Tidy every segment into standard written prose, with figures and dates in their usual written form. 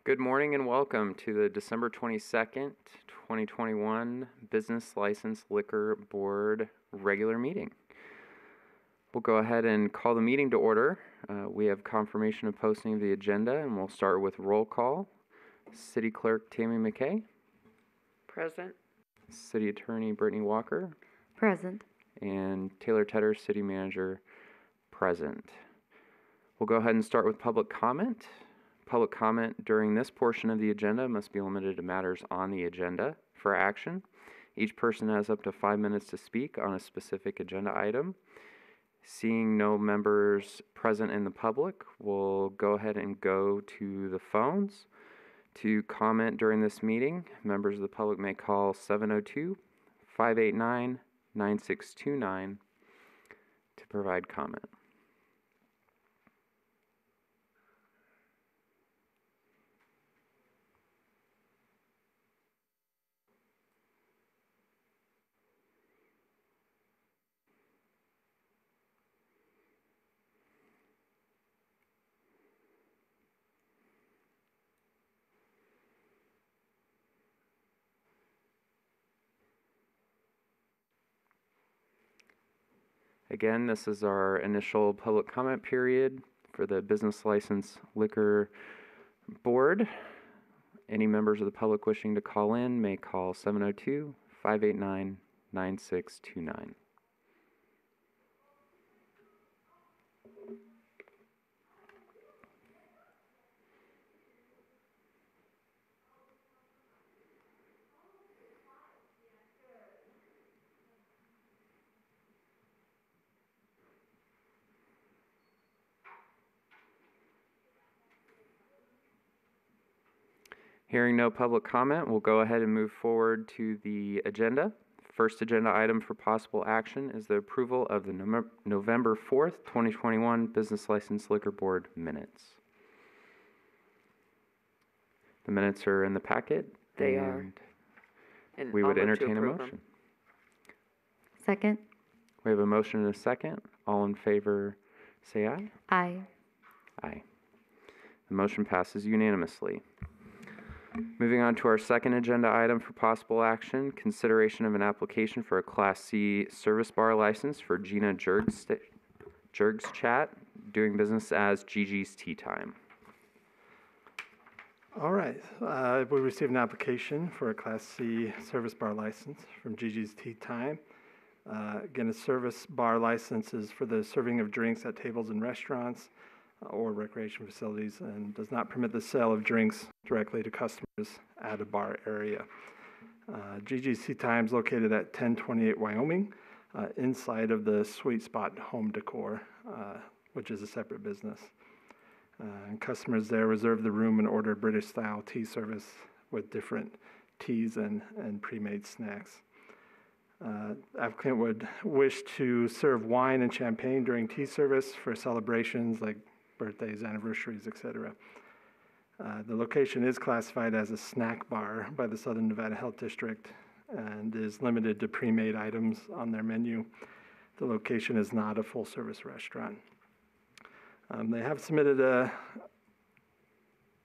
Good morning and welcome to the December 22nd, 2021 Business License Liquor Board regular meeting. We'll go ahead and call the meeting to order. We have confirmation of posting of the agenda, and we'll start with roll call. City Clerk Tammy McKay. Present. City Attorney Brittany Walker. Present. And Taylor Tedder, City Manager, present. We'll go ahead and start with public comment. Public comment during this portion of the agenda must be limited to matters on the agenda for action. Each person has up to 5 minutes to speak on a specific agenda item. Seeing no members present in the public, we'll go ahead and go to the phones. To comment during this meeting, members of the public may call 702-589-9629 to provide comment. Again, this is our initial public comment period for the Business License Liquor Board. Any members of the public wishing to call in may call 702-589-9629. Hearing no public comment, we'll go ahead and move forward to the agenda. First agenda item for possible action is the approval of the November 4th, 2021 Business License Liquor Board minutes. The minutes are in the packet. They are. And we would entertain a motion. Second. We have a motion and a second. All in favor, say aye. Aye. Aye. The motion passes unanimously. Moving on to our second agenda item for possible action, consideration of an application for a Class C service bar license for Gina Jerg's Chat, doing business as Gigi's Tea Time. All right, we received an application for a Class C service bar license from Gigi's Tea Time. Again, a service bar license is for the serving of drinks at tables in restaurants or recreation facilities, and does not permit the sale of drinks directly to customers at a bar area. Gigi's Tea Time is located at 1028 Wyoming, inside of the Sweet Spot Home Decor, which is a separate business. And customers there reserve the room and order British-style tea service with different teas and pre-made snacks. Applicant would wish to serve wine and champagne during tea service for celebrations like birthdays, anniversaries, etc. The location is classified as a snack bar by the Southern Nevada Health District and is limited to pre-made items on their menu. The location is not a full-service restaurant. They have submitted a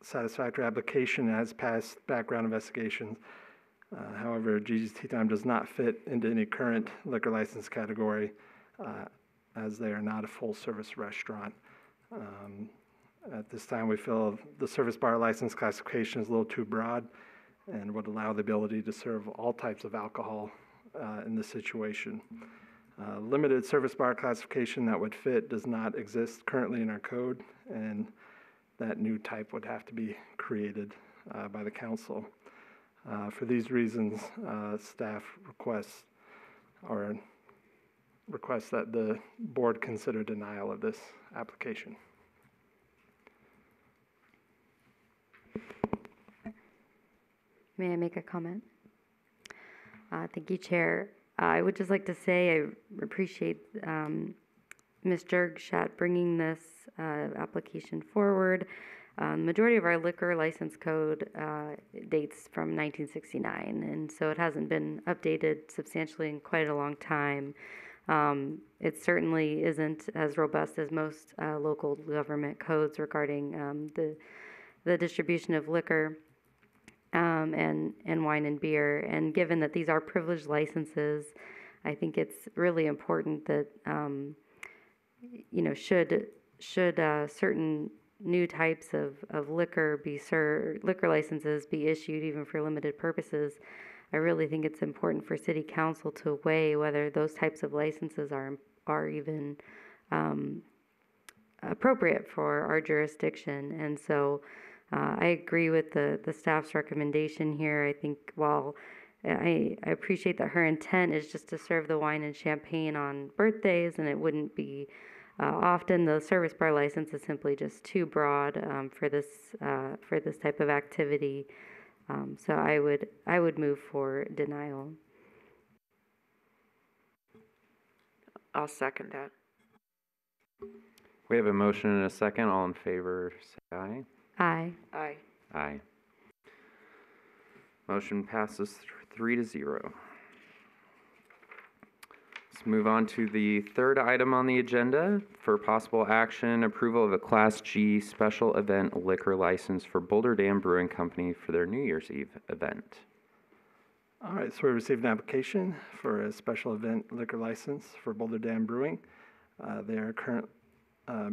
satisfactory application as passed background investigations. However, Gigi's Tea Time does not fit into any current liquor license category as they are not a full-service restaurant. At this time, we feel the service bar license classification is a little too broad and would allow the ability to serve all types of alcohol in this situation. Limited service bar classification that would fit does not exist currently in our code, and that new type would have to be created by the council. For these reasons, staff requests that the board consider denial of this application. May I make a comment? Thank you, Chair. I would just like to say I appreciate Ms. Jergschat bringing this application forward. The majority of our liquor license code dates from 1969, and so it hasn't been updated substantially in quite a long time. It certainly isn't as robust as most local government codes regarding the the distribution of liquor and wine and beer. And given that these are privileged licenses, I think it's really important that should certain new types of liquor liquor licenses be issued even for limited purposes. I really think it's important for City Council to weigh whether those types of licenses are even appropriate for our jurisdiction. And so I agree with the staff's recommendation here. I think while I appreciate that her intent is just to serve the wine and champagne on birthdays, and it wouldn't be often, the service bar license is simply just too broad for this type of activity. So I would move for denial. I'll second that. We have a motion and a second. All in favor, say aye. Aye. Aye. Aye. Motion passes 3-0. Let's move on to the third item on the agenda for possible action, approval of a Class G special event liquor license for Boulder Dam Brewing Company for their New Year's Eve event. All right, so we received an application for a special event liquor license for Boulder Dam Brewing. They are a current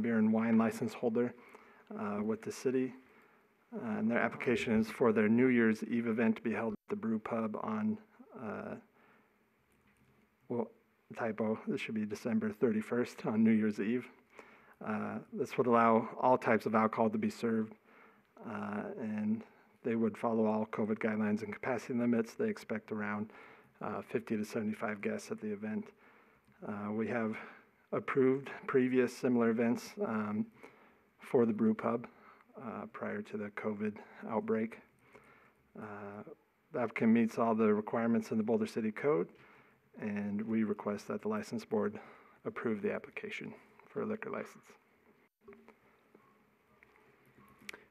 beer and wine license holder with the city. And their application is for their New Year's Eve event to be held at the Brew Pub on, typo, this should be December 31st on New Year's Eve. This would allow all types of alcohol to be served, and they would follow all COVID guidelines and capacity limits. They expect around 50 to 75 guests at the event. We have approved previous similar events for the Brew Pub prior to the COVID outbreak. The applicant meets all the requirements in the Boulder City Code, and we request that the license board approve the application for a liquor license.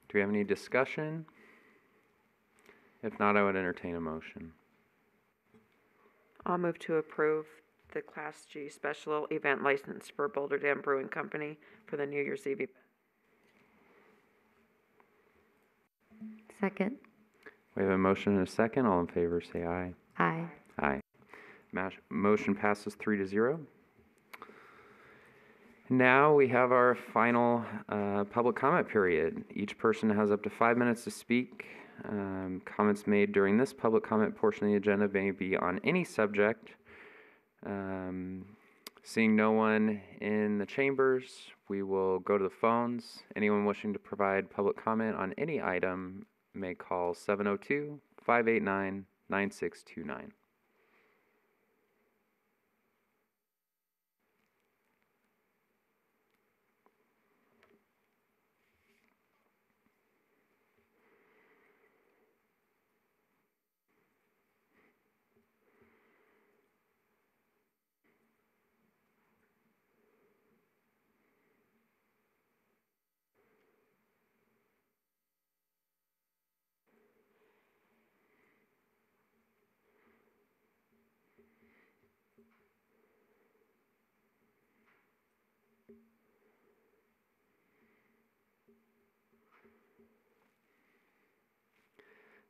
Do we have any discussion? If not, I would entertain a motion. I'll move to approve the Class G special event license for Boulder Dam Brewing Company for the New Year's Eve event. Second. We have a motion and a second. All in favor, say aye. Aye. Aye. Motion passes 3-0. Now we have our final public comment period. Each person has up to 5 minutes to speak. Comments made during this public comment portion of the agenda may be on any subject. Seeing no one in the chambers, we will go to the phones. Anyone wishing to provide public comment on any item may call 702-589-9629.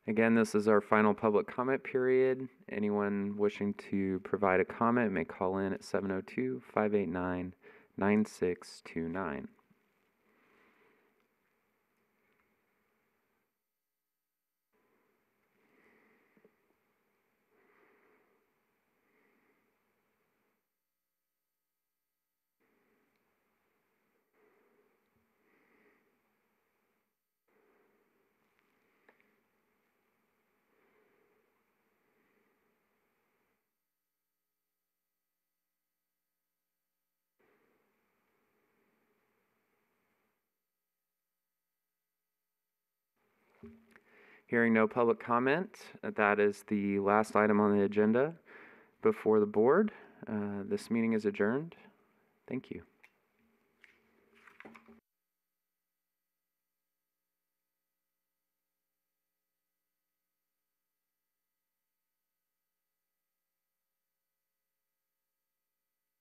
Again, this is our final public comment period. Anyone wishing to provide a comment may call in at 702-589-9629. Hearing no public comment, that is the last item on the agenda before the board. This meeting is adjourned. Thank you.